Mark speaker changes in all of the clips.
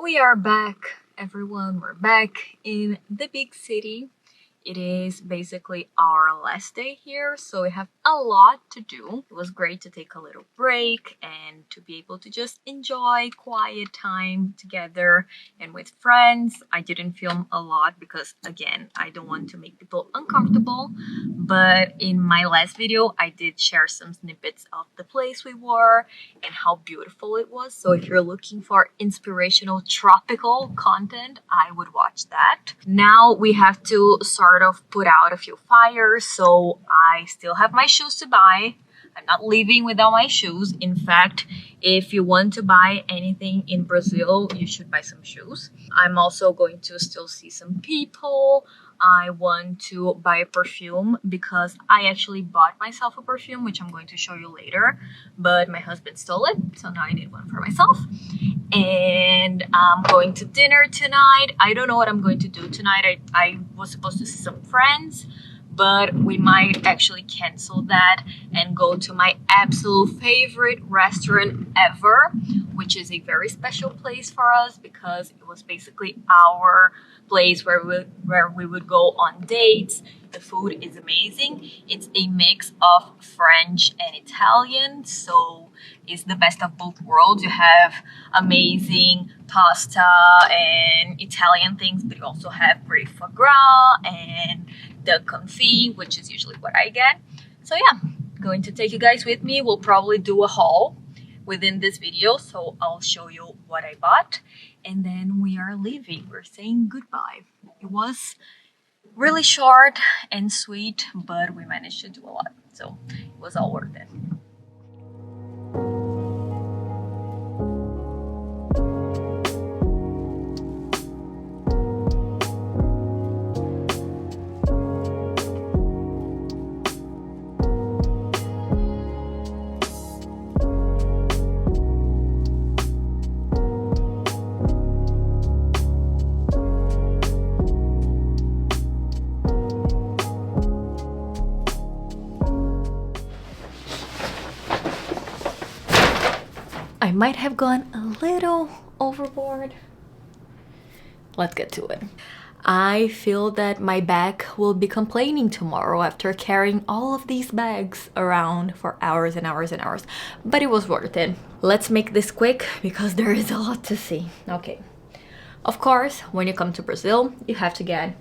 Speaker 1: We are back, everyone. We're back in the big city. It is basically our last day here, so we have a lot to do. It was great to take a little break and to be able to just enjoy quiet time together and with friends. I didn't film a lot because, again, I don't want to make people uncomfortable. But in my last video, I did share some snippets of the place we were and how beautiful it was. So if you're looking for inspirational tropical content, I would watch that. Now we have to sort of put out a few fires, so I still have my shoes to buy. I'm not leaving without my shoes. In fact, if you want to buy anything in Brazil, you should buy some shoes. I'm also going to still see some people. I want to buy a perfume because I actually bought myself a perfume, which I'm going to show you later, but my husband stole it, so now I need one for myself. And I'm going to dinner tonight. I don't know what I'm going to do tonight. I was supposed to see some friends, but we might actually cancel that and go to my absolute favorite restaurant ever, which is a very special place for us because it was basically our place where we would go on dates. The food is amazing. It's a mix of French and Italian, so it's the best of both worlds. You have amazing pasta and Italian things, but you also have great foie gras and the confit, which is usually what I get. So yeah, going to take you guys with me. We'll probably do a haul within this video, so I'll show you what I bought, and then we are leaving. We're saying goodbye. It was really short and sweet, but we managed to do a lot, so it was all worth it. I might have gone a little overboard. Let's get to it. I feel that my back will be complaining tomorrow after carrying all of these bags around for hours and hours and hours, but it was worth it. Let's make this quick because there is a lot to see. Okay, of course, when you come to Brazil, you have to get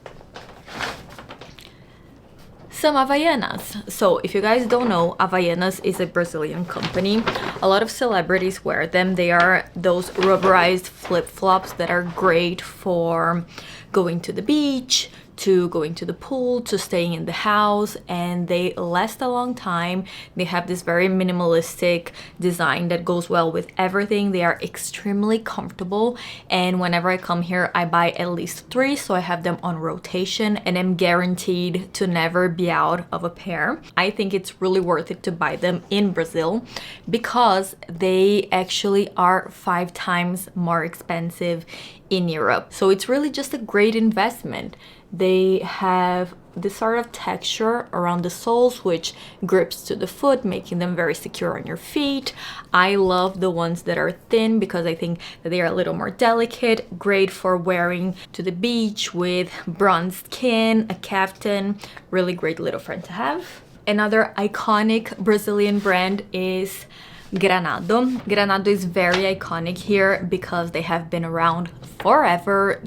Speaker 1: some Havaianas. So if you guys don't know, Havaianas is a Brazilian company. A lot of celebrities wear them. They are those rubberized flip-flops that are great for going to the beach, to going to the pool, to staying in the house, and they last a long time. They have this very minimalistic design that goes well with everything. They are extremely comfortable, and whenever I come here, I buy at least 3, so I have them on rotation, and I'm guaranteed to never be out of a pair. I think it's really worth it to buy them in Brazil because they actually are 5 times more expensive in Europe. So it's really just a great investment. They have this sort of texture around the soles which grips to the foot, making them very secure on your feet. I love the ones that are thin because I think that they are a little more delicate, great for wearing to the beach with bronzed skin, a caftan. Really great little friend to have. Another iconic Brazilian brand is Granado. Granado is very iconic here because they have been around forever.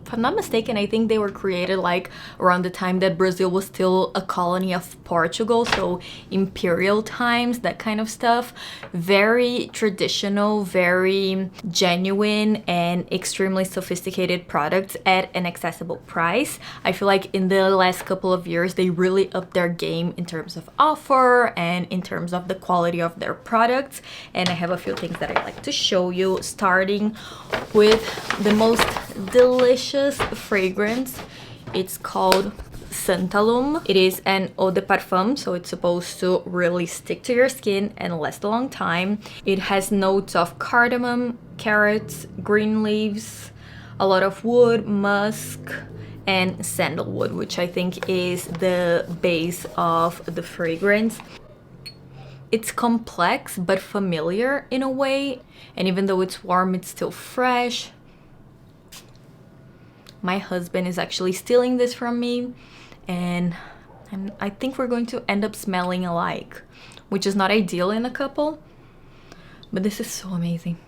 Speaker 1: If I'm not mistaken, I think they were created like around the time that Brazil was still a colony of Portugal, so imperial times, that kind of stuff. Very traditional, very genuine, and extremely sophisticated products at an accessible price. I feel like in the last couple of years, they really upped their game in terms of offer and in terms of the quality of their products. And I have a few things that I'd like to show you, starting with the most delicious fragrance. It's called Santalum. It is an eau de parfum, so it's supposed to really stick to your skin and last a long time. It has notes of cardamom, carrots, green leaves, a lot of wood, musk, and sandalwood, which I think is the base of the fragrance. It's complex but familiar in a way, and even though it's warm, it's still fresh. My husband is actually stealing this from me, and I think we're going to end up smelling alike, which is not ideal in a couple, but this is so amazing.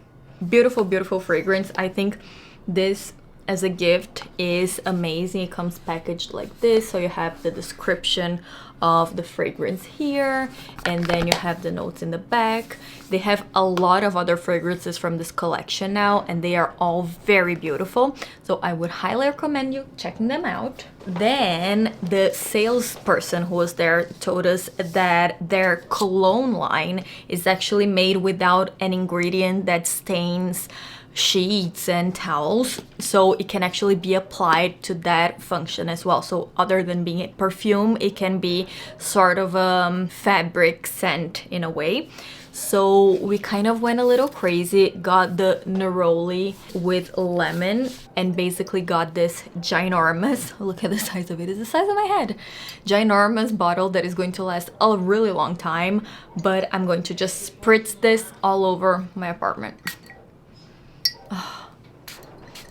Speaker 1: Beautiful, beautiful fragrance. I think this as a gift is amazing. It comes packaged like this, so you have the description of the fragrance here, and then you have the notes in the back. They have a lot of other fragrances from this collection now, and they are all very beautiful, so I would highly recommend you checking them out. Then the salesperson who was there told us that their cologne line is actually made without an ingredient that stains sheets and towels, so it can actually be applied to that function as well. So other than being a perfume, it can be sort of a fabric scent in a way. So we kind of went a little crazy, got the neroli with lemon, and basically got this ginormous, look at the size of it, it's the size of my head, ginormous bottle that is going to last a really long time, but I'm going to just spritz this all over my apartment.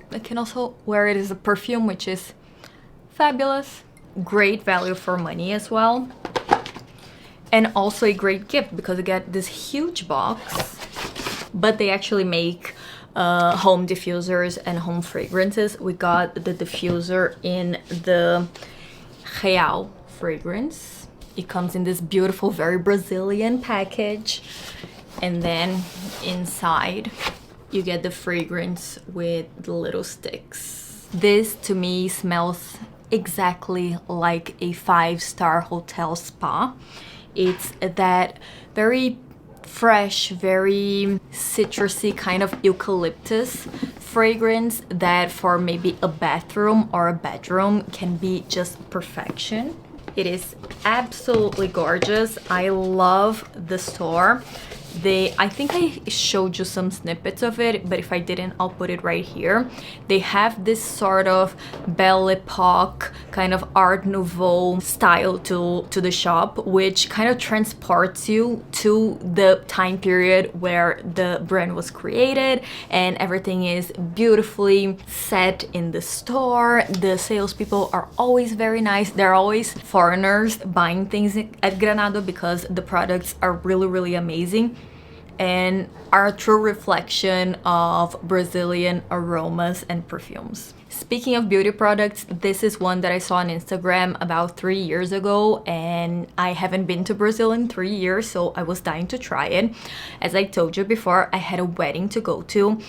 Speaker 1: I can also wear it as a perfume, which is fabulous. Great value for money as well. And also a great gift because you get this huge box, but they actually make home diffusers and home fragrances. We got the diffuser in the Real fragrance. It comes in this beautiful, very Brazilian package. And then inside, you get the fragrance with the little sticks. This to me smells exactly like a 5-star hotel spa. It's that very fresh, very citrusy kind of eucalyptus fragrance that for maybe a bathroom or a bedroom can be just perfection. It is absolutely gorgeous. I love the store. I think I showed you some snippets of it, but if I didn't, I'll put it right here. They have this sort of Belle Epoque kind of Art Nouveau style to the shop, which kind of transports you to the time period where the brand was created, and everything is beautifully set in the store. The salespeople are always very nice. They're always foreigners buying things at Granado because the products are really, really amazing and are a true reflection of Brazilian aromas and perfumes. Speaking of beauty products, this is one that I saw on Instagram about 3 years ago, and I haven't been to Brazil in 3 years, so I was dying to try it. As I told you before, I had a wedding to go to,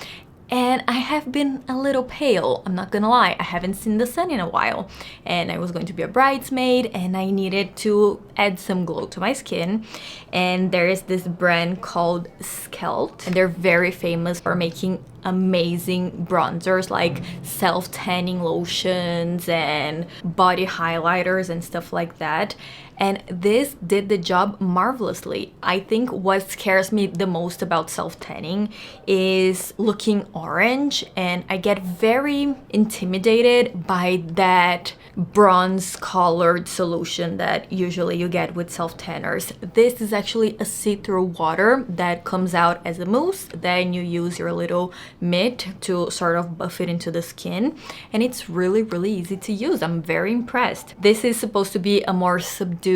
Speaker 1: and I have been a little pale, I'm not gonna lie. I haven't seen the sun in a while, and I was going to be a bridesmaid and I needed to add some glow to my skin. And there is this brand called Skelt, and they're very famous for making amazing bronzers like self-tanning lotions and body highlighters and stuff like that. And this did the job marvelously. I think what scares me the most about self-tanning is looking orange, and I get very intimidated by that bronze colored solution that usually you get with self-tanners. This is actually a see-through water that comes out as a mousse. Then you use your little mitt to sort of buff it into the skin, and it's really, really easy to use. I'm very impressed. This is supposed to be a more subdued,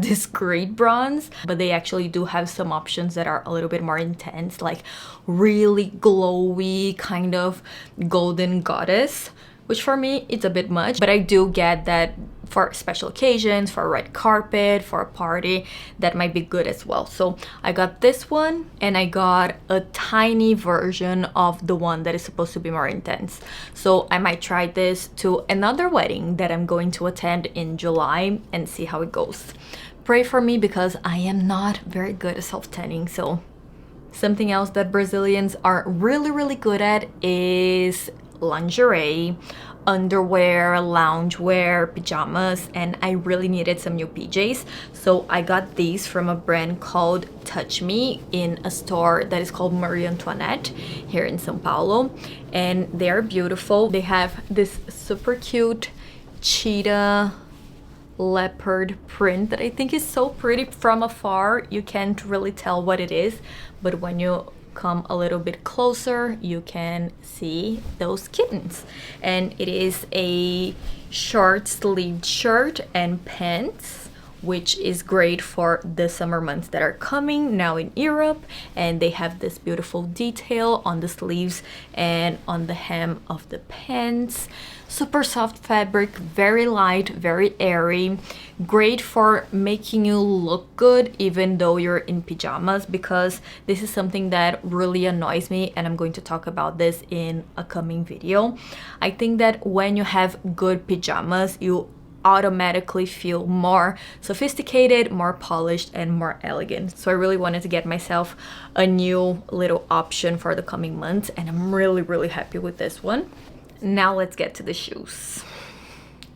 Speaker 1: discreet bronze, but they actually do have some options that are a little bit more intense, like really glowy kind of golden goddess, which for me it's a bit much, but I do get that for special occasions, for a red carpet, for a party, that might be good as well. So I got this one, and I got a tiny version of the one that is supposed to be more intense. So I might try this to another wedding that I'm going to attend in July and see how it goes. Pray for me because I am not very good at self-tanning. So something else that Brazilians are really, really good at is lingerie, underwear, loungewear, pajamas, and I really needed some new PJs. So I got these from a brand called Touch Me in a store that is called Marie Antoinette here in São Paulo, and they are beautiful. They have this super cute cheetah leopard print that I think is so pretty. From afar you can't really tell what it is, but when you come a little bit closer, you can see those kittens. And it is a short sleeved shirt and pants, which is great for the summer months that are coming now in Europe. And they have this beautiful detail on the sleeves and on the hem of the pants. Super soft fabric, very light, very airy, great for making you look good even though you're in pajamas, because this is something that really annoys me, and I'm going to talk about this in a coming video. I think that when you have good pajamas, you automatically feel more sophisticated, more polished, and more elegant. So I really wanted to get myself a new little option for the coming months, and I'm really happy with this one. Now let's get to the shoes.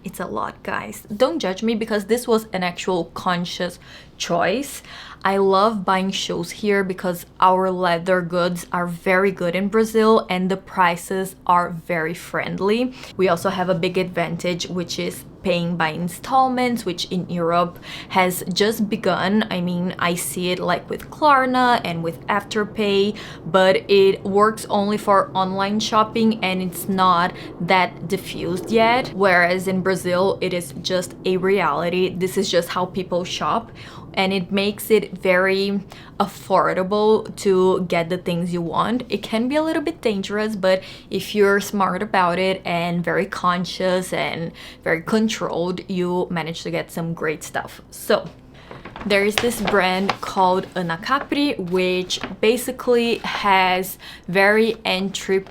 Speaker 1: It's a lot, guys. Don't judge me, because this was an actual conscious choice. I love buying shoes here because our leather goods are very good in Brazil and the prices are very friendly. We also have a big advantage, which is paying by installments, which in Europe has just begun. I mean, I see it like with Klarna and with Afterpay, but it works only for online shopping and it's not that diffused yet. Whereas in Brazil, it is just a reality. This is just how people shop, and it makes it very affordable to get the things you want. It can be a little bit dangerous, but if you're smart about it and very conscious and very controlled, you manage to get some great stuff. So there is this brand called Ana Capri, which basically has very entry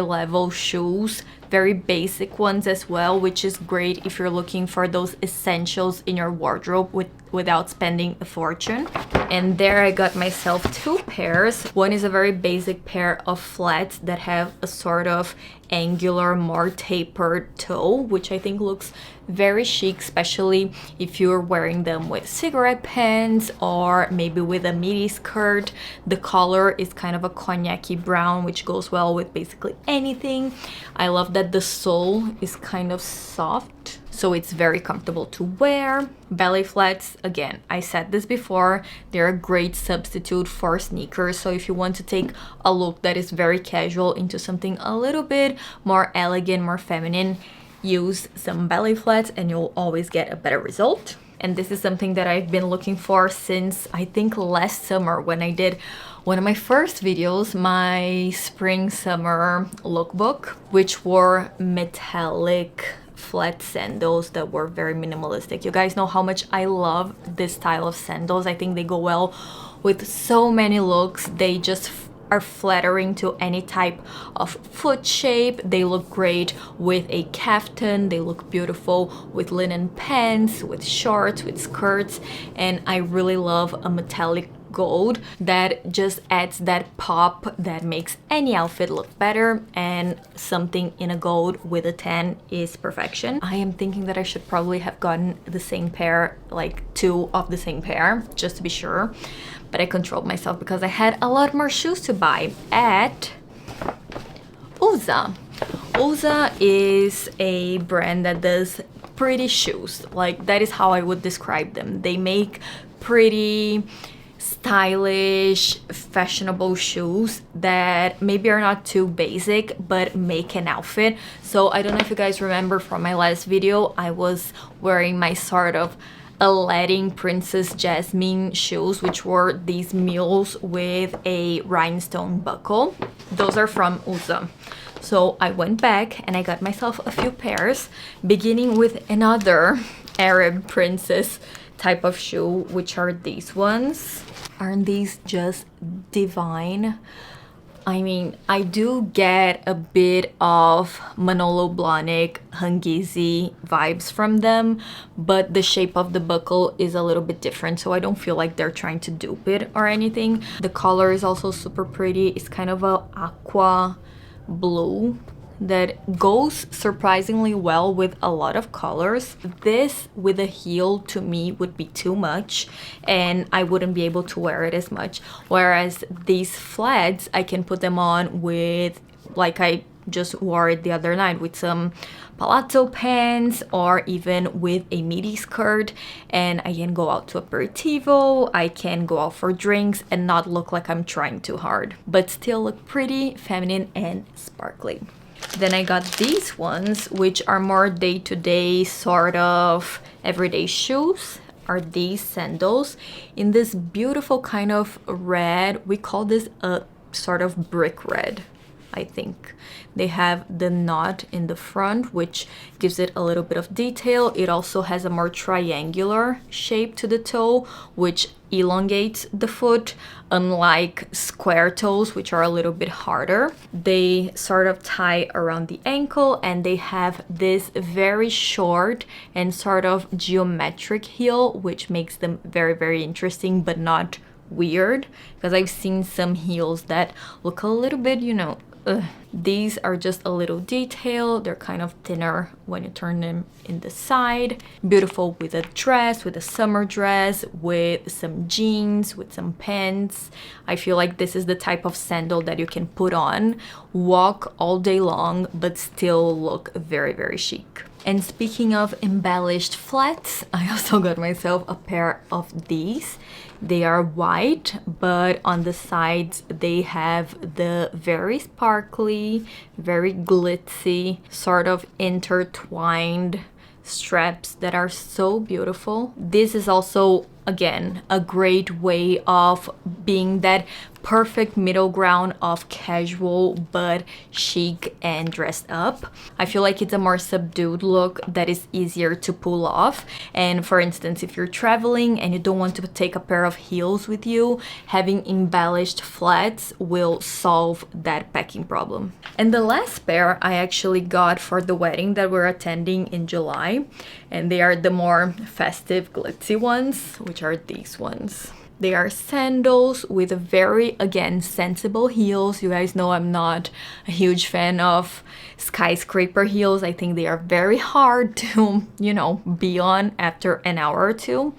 Speaker 1: level shoes, very basic ones as well, which is great if you're looking for those essentials in your wardrobe without spending a fortune. And there I got myself two pairs. One is a very basic pair of flats that have a sort of angular, more tapered toe, which I think looks very chic, especially if you're wearing them with cigarette pants or maybe with a midi skirt. The color is kind of a cognac-y brown, which goes well with basically anything. I love that the sole is kind of soft, so it's very comfortable to wear. Ballet flats, again, I said this before, they're a great substitute for sneakers. So if you want to take a look that is very casual into something a little bit more elegant, more feminine, use some ballet flats and you'll always get a better result. And this is something that I've been looking for since I think last summer, when I did one of my first videos, my spring summer lookbook, which were metallic flat sandals that were very minimalistic. You guys know how much I love this style of sandals. I think they go well with so many looks. They just are flattering to any type of foot shape. They look great with a kaftan. They look beautiful with linen pants, with shorts, with skirts. And I really love a metallic gold that just adds that pop that makes any outfit look better, and something in a gold with a tan is perfection. I am thinking that I should probably have gotten the same pair, like two of the same pair, just to be sure, but I controlled myself because I had a lot more shoes to buy at Usa. Usa is a brand that does pretty shoes. Like, that is how I would describe them. They make pretty stylish, fashionable shoes that maybe are not too basic but make an outfit. So I don't know if you guys remember from my last video, I was wearing my sort of Aladdin Princess Jasmine shoes, which were these mules with a rhinestone buckle. Those are from Usa. So I went back and I got myself a few pairs, beginning with another Arab princess type of shoe, which are these ones. Aren't these just divine? I mean, I do get a bit of Manolo Blahnik, Hungisi vibes from them, but the shape of the buckle is a little bit different, so I don't feel like they're trying to dupe it or anything. The color is also super pretty. It's kind of a aqua blue that goes surprisingly well with a lot of colors. This with a heel to me would be too much and I wouldn't be able to wear it as much, whereas these flats I can put them on with, like I just wore it the other night with some palazzo pants or even with a midi skirt, and I can go out to aperitivo, I can go out for drinks and not look like I'm trying too hard, but still look pretty, feminine and sparkly. Then I got these ones, which are more day-to-day sort of everyday shoes. Are these sandals in this beautiful kind of red. We call this a sort of brick red, I think. They have the knot in the front, which gives it a little bit of detail. It also has a more triangular shape to the toe, which elongates the foot, unlike square toes, which are a little bit harder. They sort of tie around the ankle, and they have this very short and sort of geometric heel, which makes them very, very interesting, but not weird, because I've seen some heels that look a little bit, you know, these are just a little detail. They're kind of thinner when you turn them in the side. Beautiful with a dress, with a summer dress, with some jeans, with some pants. I feel like this is the type of sandal that you can put on, walk all day long, but still look very, very chic. And speaking of embellished flats, I also got myself a pair of these. They are white, but on the sides they have the very sparkly, very glitzy, sort of intertwined straps that are so beautiful. This is also, again, a great way of being that perfect middle ground of casual but chic and dressed up. I feel like it's a more subdued look that is easier to pull off. And for instance, if you're traveling and you don't want to take a pair of heels with you, having embellished flats will solve that packing problem. And the last pair I actually got for the wedding that we're attending in July, and they are the more festive glitzy ones, which are these ones. They are sandals with a very, again, sensible heels. You guys know I'm not a huge fan of skyscraper heels. I think they are very hard to, you know, be on after an hour or two.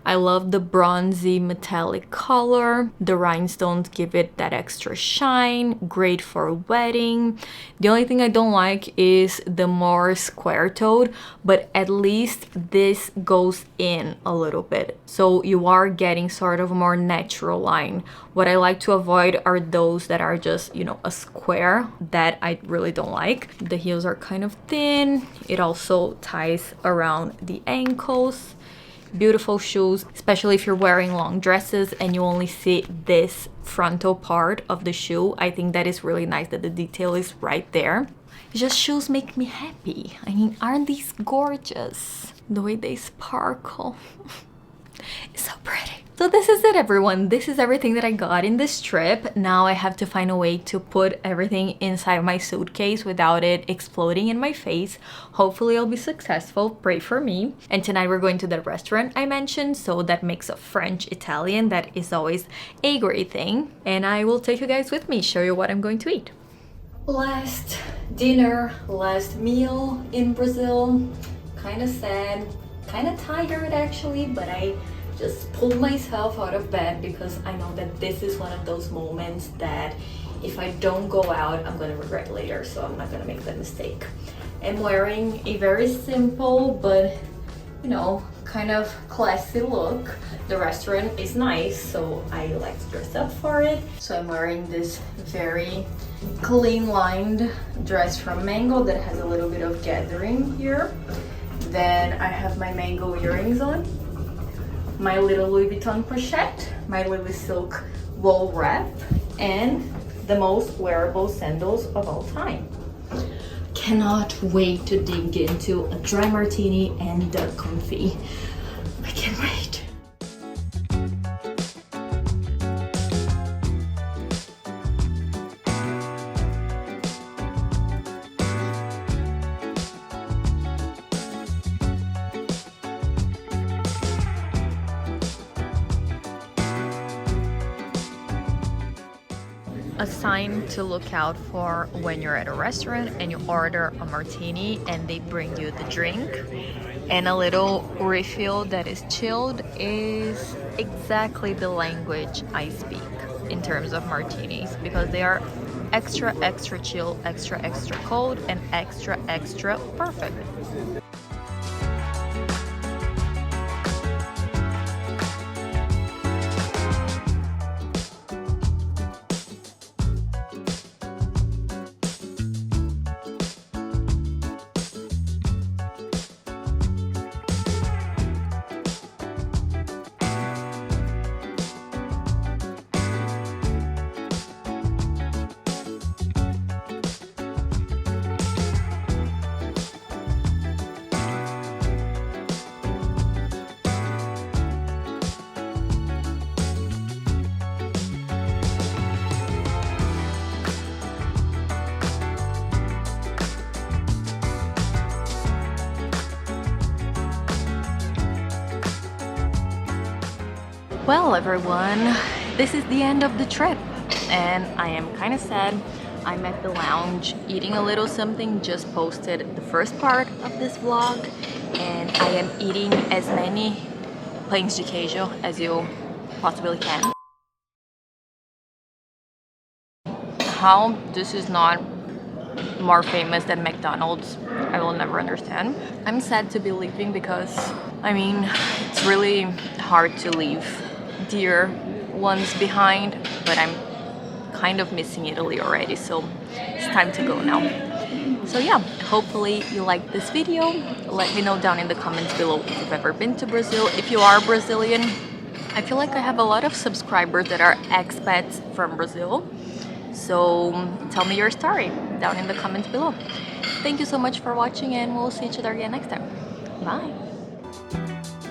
Speaker 1: I love the bronzy metallic color. The rhinestones give it that extra shine. Great for a wedding. The only thing I don't like is the more square-toed, but at least this goes in a little bit. So you are getting sort of a more natural line. What I like to avoid are those that are just, you know, a square. That I really don't like. The heels are kind of thin. It also ties around the ankles. Beautiful shoes, especially if you're wearing long dresses and you only see this frontal part of the shoe. I think that is really nice that the detail is right there. Just shoes make me happy. I mean, aren't these gorgeous? The way they sparkle. It's so pretty. So this is it, everyone. This is everything that I got in this trip. Now I have to find a way to put everything inside my suitcase without it exploding in my face. Hopefully I'll be successful. Pray for me. And tonight we're going to the restaurant I mentioned, so that mix of French, Italian, that is always a great thing. And I will take you guys with me, show you what I'm going to eat. Last dinner, last meal in Brazil. Kind of sad, kind of tired actually, but I just pulled myself out of bed because I know that this is one of those moments that if I don't go out, I'm gonna regret later, so I'm not gonna make that mistake. I'm wearing a very simple but, you know, kind of classy look. The restaurant is nice, so I like to dress up for it. So I'm wearing this very clean lined dress from Mango that has a little bit of gathering here. Then I have my Mango earrings on, my little Louis Vuitton pochette, my Lily Silk wool wrap, and the most wearable sandals of all time. Cannot wait to dig into a dry martini and the confit. I can't wait. A sign to look out for when you're at a restaurant and you order a martini and they bring you the drink and a little refill that is chilled is exactly the language I speak in terms of martinis, because they are extra extra chill, extra extra cold, and extra extra perfect. Well, everyone, this is the end of the trip, and I am kind of sad. I'm at the lounge eating a little something, just posted the first part of this vlog, and I am eating as many pães de queijo as you possibly can. How this is not more famous than McDonald's, I will never understand. I'm sad to be leaving because, I mean, it's really hard to leave dear ones behind, but I'm kind of missing Italy already, so it's time to go now. So yeah, hopefully you liked this video. Let me know down in the comments below if you've ever been to Brazil. If you are Brazilian, I feel like I have a lot of subscribers that are expats from Brazil, so tell me your story down in the comments below. Thank you so much for watching, and we'll see each other again next time. Bye!